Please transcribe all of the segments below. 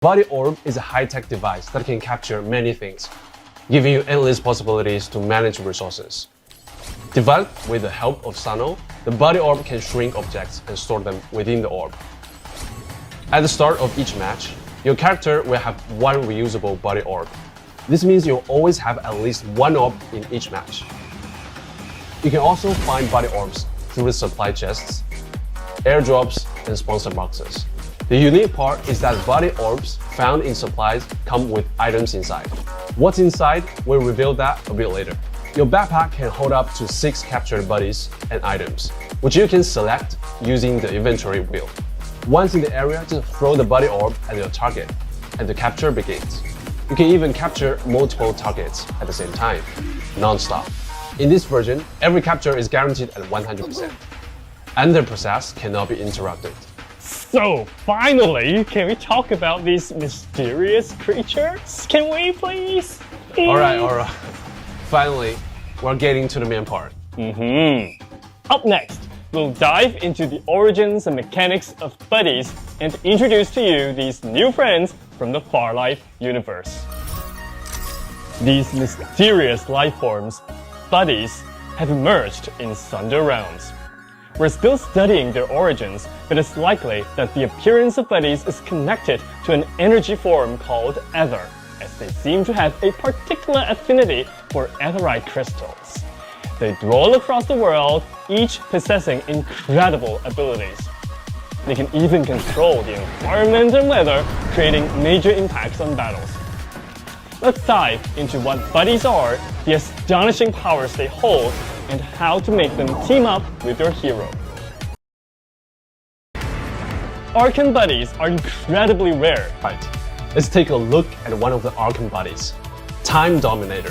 Body Orb is a high-tech device that can capture many things, giving you endless possibilities to manage resources. Developed with the help of Sano, the Body Orb can shrink objects and store them within the orb. At the start of each match, your character will have one reusable Body Orb. This means you'll always have at least one orb in each match. You can also find Body Orbs through the supply chests, airdrops, and sponsor boxes. The unique part is that Body Orbs found in supplies come with items inside. What's inside, we'll reveal that a bit later. Your backpack can hold up to 6 captured buddies and items, which you can select using the inventory wheel. Once in the area, just throw the Body Orb at your target, and the capture begins. You can even capture multiple targets at the same time, non-stop. In this version, every capture is guaranteed at 100%, and the process cannot be interrupted. So, finally, can we talk about these mysterious creatures? Can we, please? Alright. Finally, we're getting to the main part. Up next, we'll dive into the origins and mechanics of buddies and introduce to you these new friends from the Farlight universe. These mysterious life forms, buddies, have emerged in Sunder Realms. We're still studying their origins, but it's likely that the appearance of buddies is connected to an energy form called Ether, as they seem to have a particular affinity for Etherite crystals. They dwell across the world, each possessing incredible abilities. They can even control the environment and weather, creating major impacts on battles. Let's dive into what buddies are, the astonishing powers they hold, and how to make them team up with your hero. Archon buddies are incredibly rare. Right. Let's take a look at one of the Archon buddies, Time Dominator.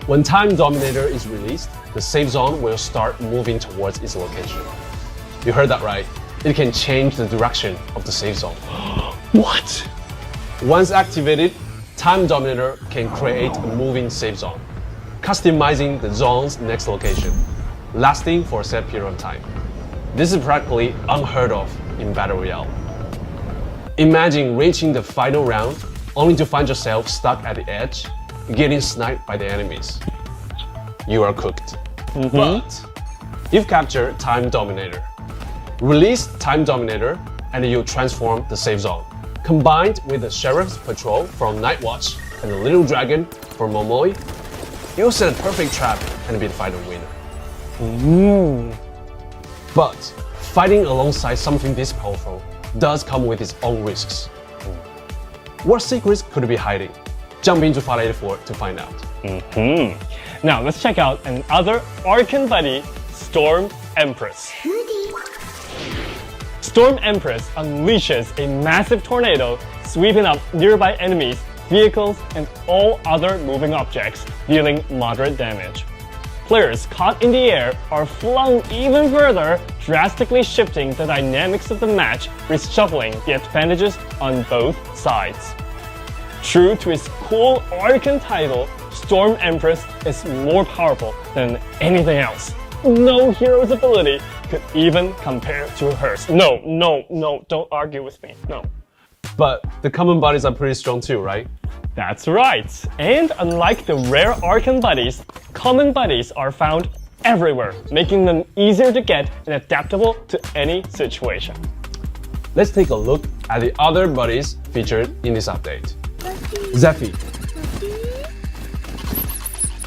When Time Dominator is released, the safe zone will start moving towards its location. You heard that right. It can change the direction of the safe zone. What? Once activated, Time Dominator can create a moving safe zone, customizing the zone's next location, lasting for a set period of time. This is practically unheard of in Battle Royale. Imagine reaching the final round only to find yourself stuck at the edge, getting sniped by the enemies. You are cooked. But you've captured Time Dominator. Release Time Dominator and you transform the safe zone. Combined with the Sheriff's Patrol from Night Watch and the Little Dragon from Momoi, you'll set a perfect trap and be the final winner. But fighting alongside something this powerful does come with its own risks. What secrets could it be hiding? Jump into Farlight 4 to find out. Now let's check out another Archon buddy, Storm Empress. Storm Empress unleashes a massive tornado, sweeping up nearby enemies, vehicles, and all other moving objects, dealing moderate damage. Players caught in the air are flung even further, drastically shifting the dynamics of the match, reshuffling the advantages on both sides. True to its cool Archon title, Storm Empress is more powerful than anything else. No hero's ability could even compare to hers. No, don't argue with me, no. But the common buddies are pretty strong too, right? That's right. And unlike the rare Archon buddies, common buddies are found everywhere, making them easier to get and adaptable to any situation. Let's take a look at the other buddies featured in this update. Zephy.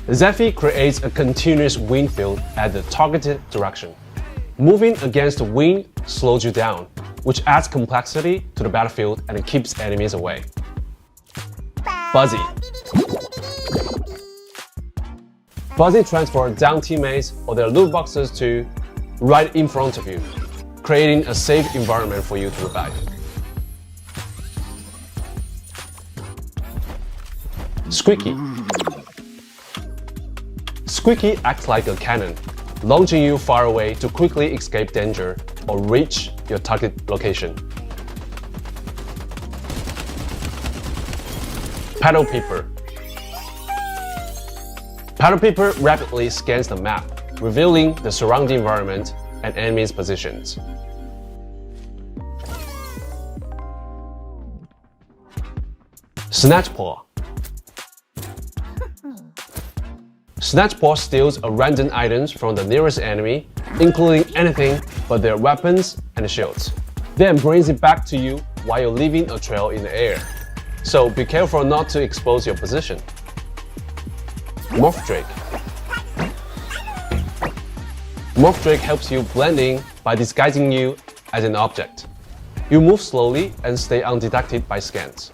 Zephy creates a continuous wind field at the targeted direction. Moving against the wind slows you down, which adds complexity to the battlefield and keeps enemies away. Buzzy. Buzzy transports down teammates or their loot boxes to right in front of you, creating a safe environment for you to revive. Squeaky. Squeaky acts like a cannon, launching you far away to quickly escape danger or reach your target location. Paddle Peeper. Paddle Peeper rapidly scans the map, revealing the surrounding environment and enemies' positions. Snatch Paw. Snatch Paw steals random items from the nearest enemy, including anything but their weapons and shields, then brings it back to you while you're leaving a trail in the air. So be careful not to expose your position. Morph Drake. Morph Drake helps you blend in by disguising you as an object. You move slowly and stay undetected by scans.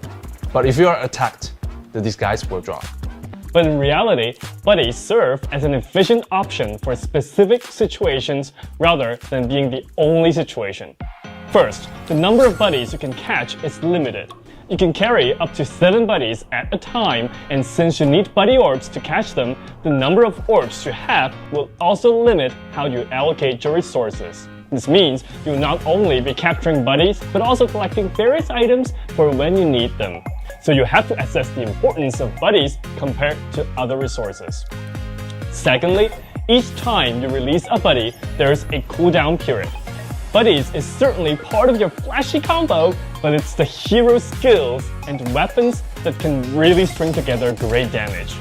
But if you are attacked, the disguise will drop. But in reality, buddies serve as an efficient option for specific situations rather than being the only situation. First, the number of buddies you can catch is limited. You can carry up to 7 buddies at a time, and since you need buddy orbs to catch them, the number of orbs you have will also limit how you allocate your resources. This means you'll not only be capturing buddies, but also collecting various items for when you need them. So you have to assess the importance of buddies compared to other resources. Secondly, each time you release a buddy, there's a cooldown period. Buddies is certainly part of your flashy combo, but it's the hero skills and weapons that can really string together great damage.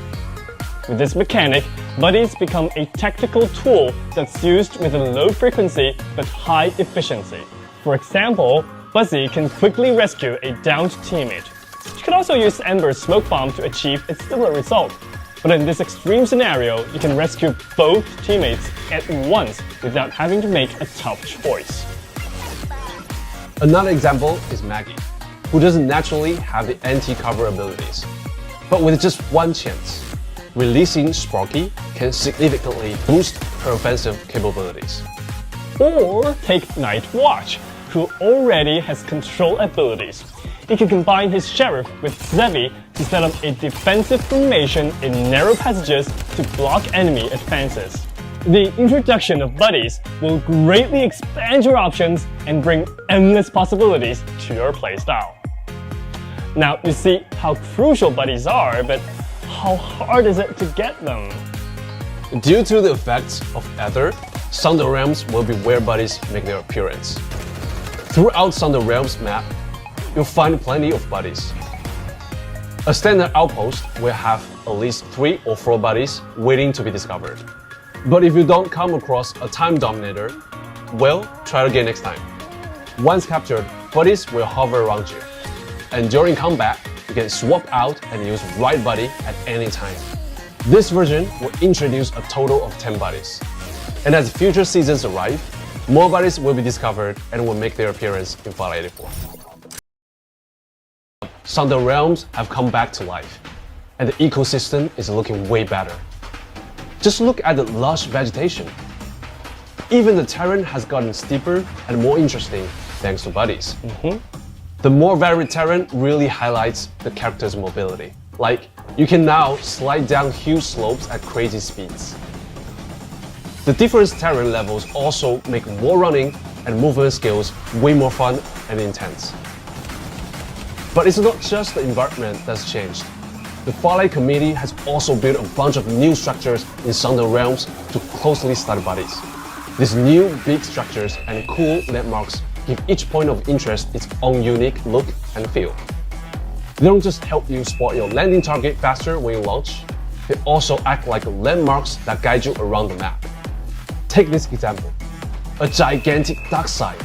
With this mechanic, buddies become a tactical tool that's used with a low frequency but high efficiency. For example, Buzzy can quickly rescue a downed teammate. You can also use Ember's smoke bomb to achieve a similar result. But in this extreme scenario, you can rescue both teammates at once without having to make a tough choice. Another example is Maggie, who doesn't naturally have the anti-cover abilities. But with just one chance, releasing Sparky can significantly boost her offensive capabilities. Or take Night Watch, who already has control abilities. He can combine his Sheriff with Zevi to set up a defensive formation in narrow passages to block enemy advances. The introduction of buddies will greatly expand your options and bring endless possibilities to your playstyle. Now, you see how crucial buddies are, but how hard is it to get them? Due to the effects of Ether, Sunder Realms will be where buddies make their appearance. Throughout Sunder Realms map, you'll find plenty of buddies. A standard outpost will have at least 3 or 4 buddies waiting to be discovered. But if you don't come across a time dominator, well, try again next time. Once captured, buddies will hover around you. And during combat, you can swap out and use right buddy at any time. This version will introduce a total of 10 buddies. And as future seasons arrive, more buddies will be discovered and will make their appearance in Fallout 84. Sunder Realms have come back to life, and the ecosystem is looking way better. Just look at the lush vegetation. Even the terrain has gotten steeper and more interesting thanks to buddies. The more varied terrain really highlights the character's mobility. Like, you can now slide down huge slopes at crazy speeds. The different terrain levels also make wall running and movement skills way more fun and intense. But it's not just the environment that's changed. The Fallout community has also built a bunch of new structures in Sunder Realms to closely study buddies. These new big structures and cool landmarks give each point of interest its own unique look and feel. They don't just help you spot your landing target faster when you launch, they also act like landmarks that guide you around the map. Take this example, a gigantic dark side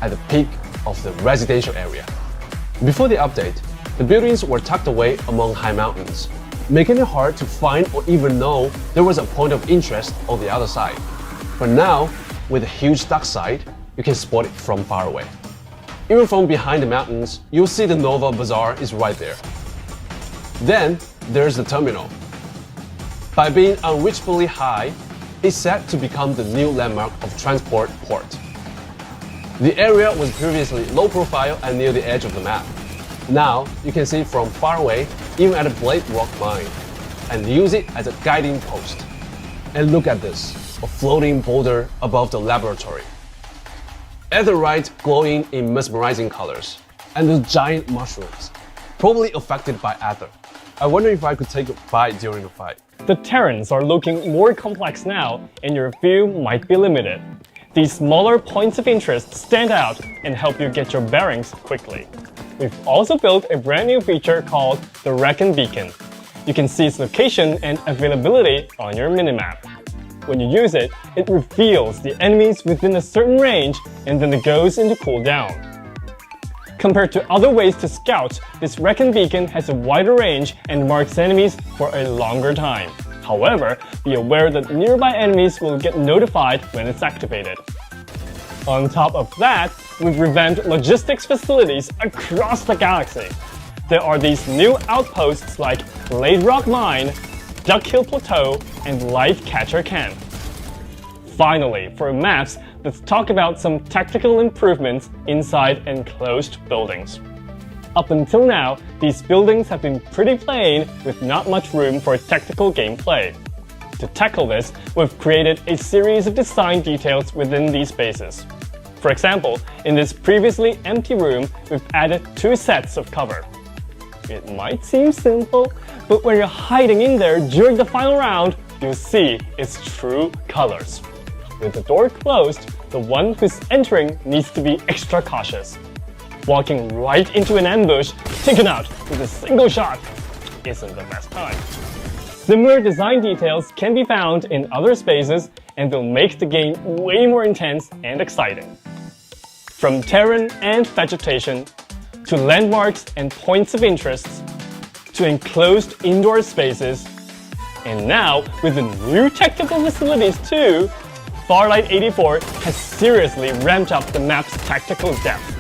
at the peak of the residential area. Before the update, the buildings were tucked away among high mountains, making it hard to find or even know there was a point of interest on the other side. But now, with a huge dark side, you can spot it from far away. Even from behind the mountains, you'll see the Nova Bazaar is right there. Then, there's the terminal. By being unreachably high, it's set to become the new landmark of Transport Port. The area was previously low profile and near the edge of the map. Now, you can see it from far away, even at a Blade Rock mine, and use it as a guiding post. And look at this, a floating boulder above the laboratory. Etherite glowing in mesmerizing colors, and those giant mushrooms, probably affected by ether. I wonder if I could take a bite during a fight. The terrains are looking more complex now, and your view might be limited. These smaller points of interest stand out and help you get your bearings quickly. We've also built a brand new feature called the Reckon Beacon. You can see its location and availability on your minimap. When you use it, it reveals the enemies within a certain range and then it goes into cooldown. Compared to other ways to scout, this Reckon Beacon has a wider range and marks enemies for a longer time. However, be aware that nearby enemies will get notified when it's activated. On top of that, we've revamped logistics facilities across the galaxy. There are these new outposts like Blade Rock Mine, Duck Hill Plateau, and Light Catcher Camp. Finally, for maps, let's talk about some tactical improvements inside enclosed buildings. Up until now, these buildings have been pretty plain with not much room for tactical gameplay. To tackle this, we've created a series of design details within these spaces. For example, in this previously empty room, we've added 2 sets of cover. It might seem simple, but when you're hiding in there during the final round, you'll see its true colors. With the door closed, the one who's entering needs to be extra cautious. Walking right into an ambush, taken out with a single shot, isn't the best time. Similar design details can be found in other spaces and they'll make the game way more intense and exciting. From terrain and vegetation, to landmarks and points of interest, to enclosed indoor spaces, and now with the new technical facilities too, Farlight 84 has seriously ramped up the map's tactical depth.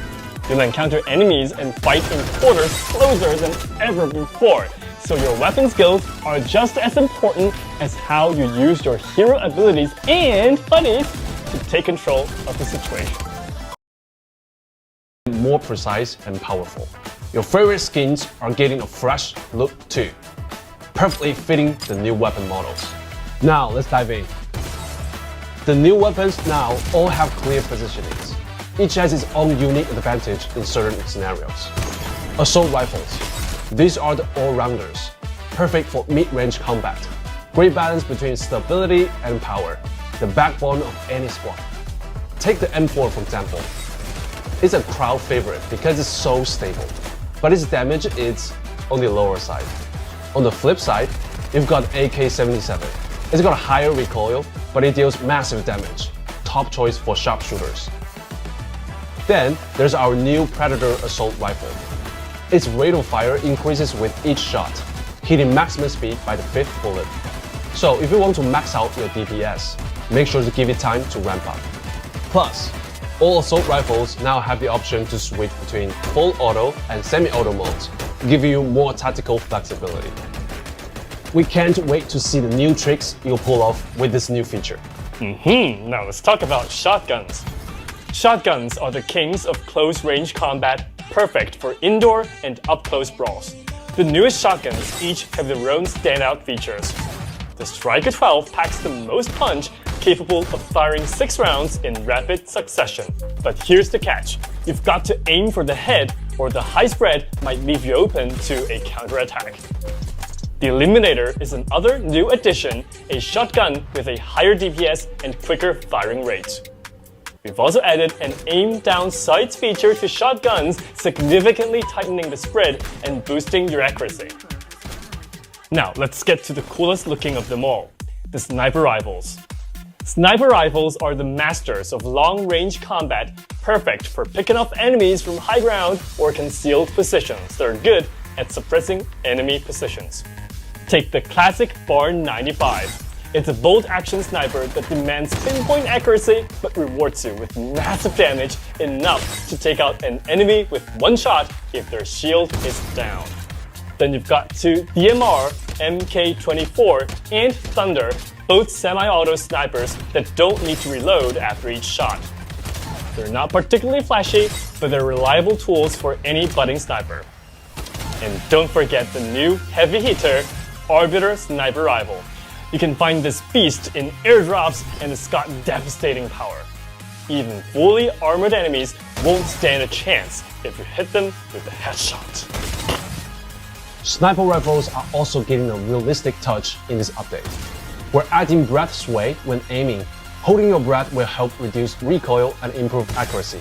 You'll encounter enemies and fight in quarters closer than ever before, so your weapon skills are just as important as how you use your hero abilities and buddies to take control of the situation. More precise and powerful. Your favorite skins are getting a fresh look too, perfectly fitting the new weapon models. Now let's dive in. The new weapons now all have clear positionings. Each has its own unique advantage in certain scenarios. Assault rifles. These are the all-rounders, perfect for mid-range combat. Great balance between stability and power, the backbone of any squad. Take the M4 for example. It's a crowd favorite because it's so stable, but its damage is on the lower side. On the flip side, you've got AK-77. It's got a higher recoil, but it deals massive damage. Top choice for sharpshooters. Then, there's our new Predator Assault Rifle. Its rate of fire increases with each shot, hitting maximum speed by the 5th bullet. So if you want to max out your DPS, make sure to give it time to ramp up. Plus, all assault rifles now have the option to switch between full auto and semi-auto modes, giving you more tactical flexibility. We can't wait to see the new tricks you'll pull off with this new feature. Now let's talk about shotguns. Shotguns are the kings of close-range combat, perfect for indoor and up-close brawls. The newest shotguns each have their own standout features. The Striker 12 packs the most punch, capable of firing 6 rounds in rapid succession. But here's the catch. You've got to aim for the head or the high spread might leave you open to a counterattack. The Eliminator is another new addition, a shotgun with a higher DPS and quicker firing rate. We've also added an aim down sights feature to shotguns, significantly tightening the spread and boosting your accuracy. Now let's get to the coolest looking of them all, the sniper rifles. Sniper rifles are the masters of long-range combat, perfect for picking off enemies from high ground or concealed positions. They're good at suppressing enemy positions. Take the classic Barn 95. It's a bolt-action sniper that demands pinpoint accuracy but rewards you with massive damage, enough to take out an enemy with one shot if their shield is down. Then you've got 2 DMR, MK24, and Thunder, both semi-auto snipers that don't need to reload after each shot. They're not particularly flashy, but they're reliable tools for any budding sniper. And don't forget the new heavy hitter, Arbiter Sniper Rifle. You can find this beast in airdrops and it's got devastating power. Even fully armored enemies won't stand a chance if you hit them with a headshot. Sniper rifles are also getting a realistic touch in this update. We're adding breath sway when aiming, Holding your breath will help reduce recoil and improve accuracy.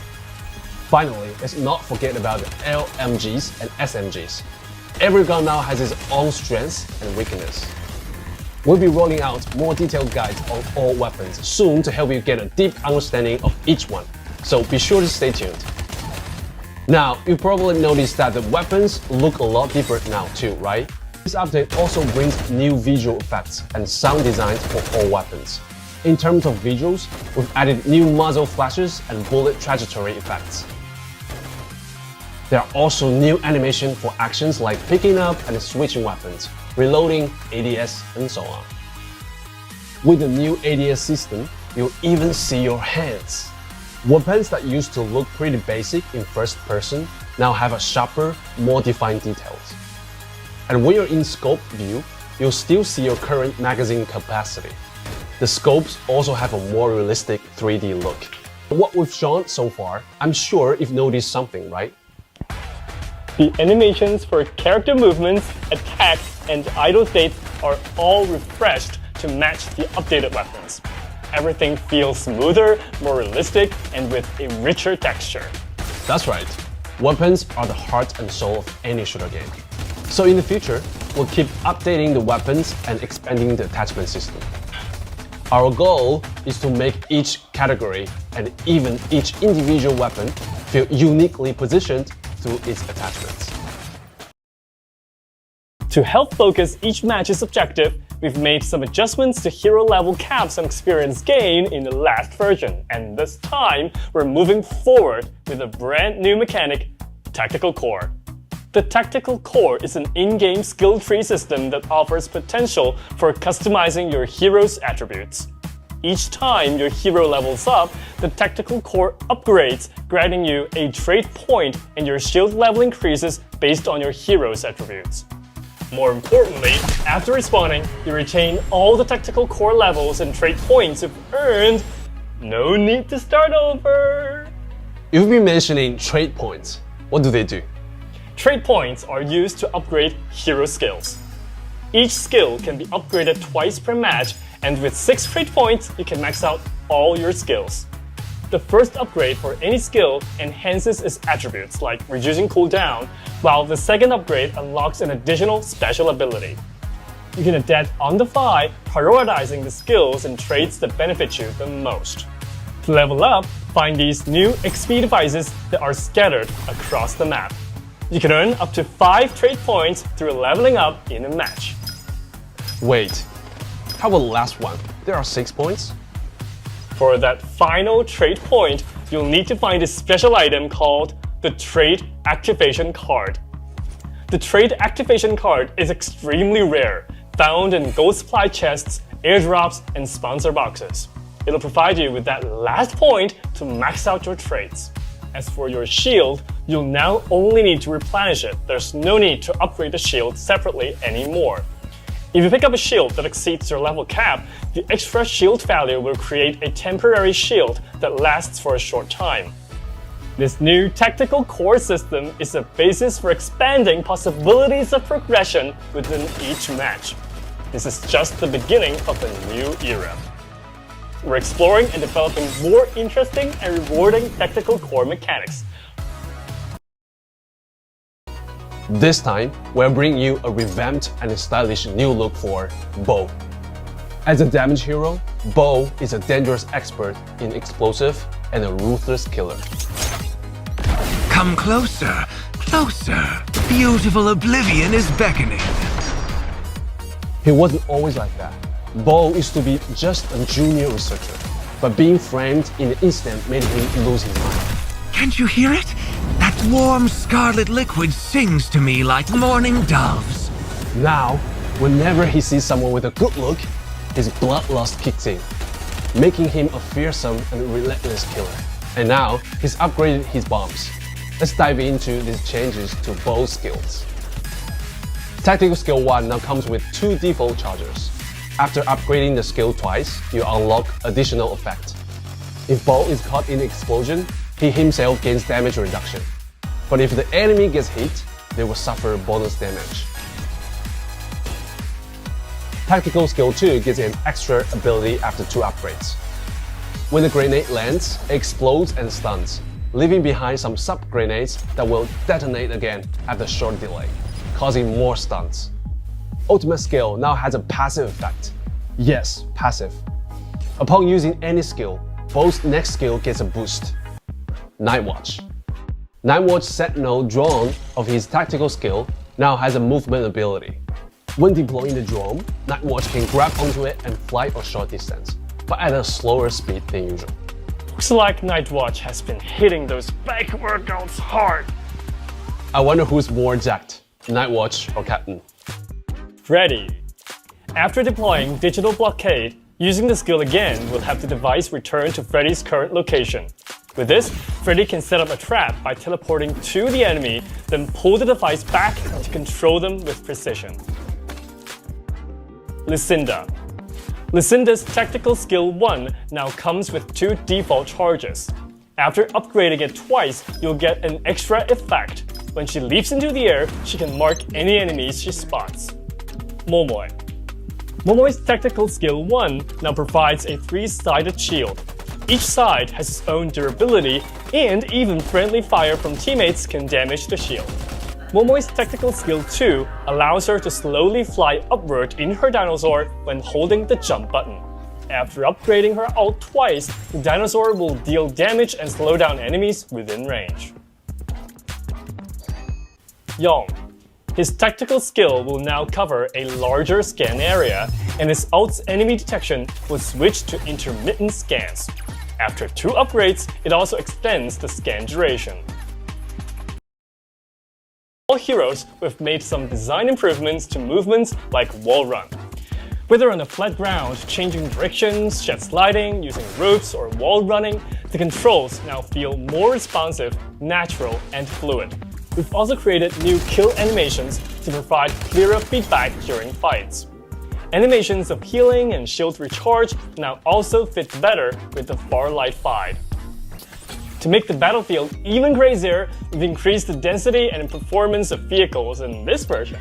Finally, let's not forget about the LMGs and SMGs. Every gun now has its own strengths and weakness. We'll be rolling out more detailed guides on all weapons soon to help you get a deep understanding of each one, so be sure to stay tuned. Now, you probably noticed that the weapons look a lot different now too, right? This update also brings new visual effects and sound designs for all weapons. In terms of visuals, we've added new muzzle flashes and bullet trajectory effects. There are also new animation for actions like picking up and switching weapons, reloading, ADS, and so on. With the new ADS system, you'll even see your hands. Weapons that used to look pretty basic in first person now have a sharper, more defined details. And when you're in scope view, you'll still see your current magazine capacity. The scopes also have a more realistic 3D look. What we've shown so far, I'm sure you've noticed something, right? The animations for character movements, attacks, and idle states are all refreshed to match the updated weapons. Everything feels smoother, more realistic, and with a richer texture. That's right. Weapons are the heart and soul of any shooter game. So in the future, we'll keep updating the weapons and expanding the attachment system. Our goal is to make each category and even each individual weapon feel uniquely positioned through its attachments. To help focus each match's objective, we've made some adjustments to hero level caps and experience gain in the last version, and this time we're moving forward with a brand new mechanic, Tactical Core. The Tactical Core is an in-game skill tree system that offers potential for customizing your hero's attributes. Each time your hero levels up, the Tactical Core upgrades, granting you a trait point, and your shield level increases based on your hero's attributes. More importantly, after respawning, you retain all the Tactical Core levels and trait points you've earned. No need to start over! You've been mentioning trait points. What do they do? Trait points are used to upgrade hero skills. Each skill can be upgraded twice per match, and with 6 trait points, you can max out all your skills. The first upgrade for any skill enhances its attributes, like reducing cooldown, while the second upgrade unlocks an additional special ability. You can adapt on the fly, prioritizing the skills and traits that benefit you the most. To level up, find these new XP devices that are scattered across the map. You can earn up to 5 trait points through leveling up in a match. Wait, how about the last one? There are 6 points? For that final trait point, you'll need to find a special item called the Trait Activation Card. The Trait Activation Card is extremely rare, found in gold supply chests, airdrops, and sponsor boxes. It'll provide you with that last point to max out your traits. As for your shield, you'll now only need to replenish it. There's no need to upgrade the shield separately anymore. If you pick up a shield that exceeds your level cap, the extra shield value will create a temporary shield that lasts for a short time. This new Tactical Core system is the basis for expanding possibilities of progression within each match. This is just the beginning of a new era. We're exploring and developing more interesting and rewarding Tactical Core mechanics. This time, we'll bring you a revamped and stylish new look for Bo. As a damage hero, Bo is a dangerous expert in explosive and a ruthless killer. Come closer, closer. Beautiful oblivion is beckoning. He wasn't always like that. Bo used to be just a junior researcher, but being framed in an instant made him lose his mind. Can't you hear it? That warm scarlet liquid sings to me like morning doves. Now, whenever he sees someone with a good look, his bloodlust kicks in, making him a fearsome and relentless killer. And now, he's upgraded his bombs. Let's dive into these changes to Bo's skills. Tactical Skill 1 now comes with 2 default charges. After upgrading the skill twice, you unlock additional effect. If Bo is caught in an explosion, he himself gains damage reduction. But if the enemy gets hit, they will suffer bonus damage. Tactical Skill 2 gives an extra ability after 2 upgrades. When the grenade lands, it explodes and stuns, leaving behind some sub-grenades that will detonate again after a short delay, causing more stuns. Ultimate skill now has a passive effect. Yes, passive. Upon using any skill, Bo's next skill gets a boost. Night Watch. Night Watch Sentinel drone of his tactical skill now has a movement ability. When deploying the drone, Night Watch can grab onto it and fly a short distance, but at a slower speed than usual. Looks like Night Watch has been hitting those back workouts hard. I wonder who's more jacked, Night Watch or Captain? Freddy. After deploying Digital Blockade, using the skill again will have the device return to Freddy's current location. With this, Freddy can set up a trap by teleporting to the enemy, then pull the device back to control them with precision. Lucinda. Lucinda's Tactical Skill 1 now comes with 2 default charges. After upgrading it twice, you'll get an extra effect. When she leaps into the air, she can mark any enemies she spots. Momoi. Momoi's Tactical Skill 1 now provides a 3-sided shield. Each side has its own durability, and even friendly fire from teammates can damage the shield. Momoi's Tactical Skill 2 allows her to slowly fly upward in her dinosaur when holding the jump button. After upgrading her ult twice, the dinosaur will deal damage and slow down enemies within range. Yong. His tactical skill will now cover a larger scan area, and his ult's enemy detection will switch to intermittent scans. After 2 upgrades, it also extends the scan duration. All heroes, we've made some design improvements to movements like wall run. Whether on a flat ground, changing directions, jet sliding, using ropes, or wall running, the controls now feel more responsive, natural, and fluid. We've also created new kill animations to provide clearer feedback during fights. Animations of healing and shield recharge now also fit better with the Farlight 5. To make the battlefield even crazier, we've increased the density and performance of vehicles in this version.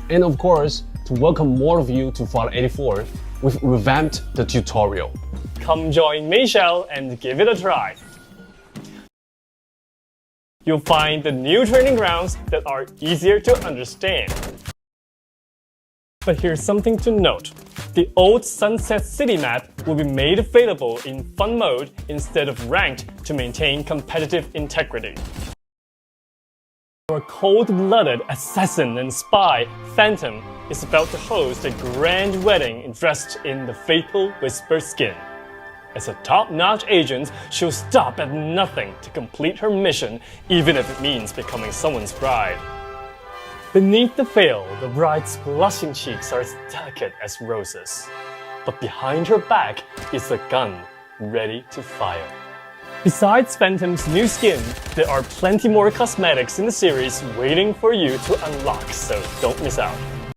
And of course, to welcome more of you to Fallout 84, we've revamped the tutorial. Come join Michelle and give it a try. You'll find the new training grounds that are easier to understand. But here's something to note. The old Sunset City map will be made available in fun mode instead of ranked to maintain competitive integrity. Our cold-blooded assassin and spy, Phantom, is about to host a grand wedding dressed in the Fatal Whisper skin. As a top-notch agent, she'll stop at nothing to complete her mission, even if it means becoming someone's bride. Beneath the veil, the bride's blushing cheeks are as delicate as roses. But behind her back is a gun, ready to fire. Besides Phantom's new skin, there are plenty more cosmetics in the series waiting for you to unlock, so don't miss out.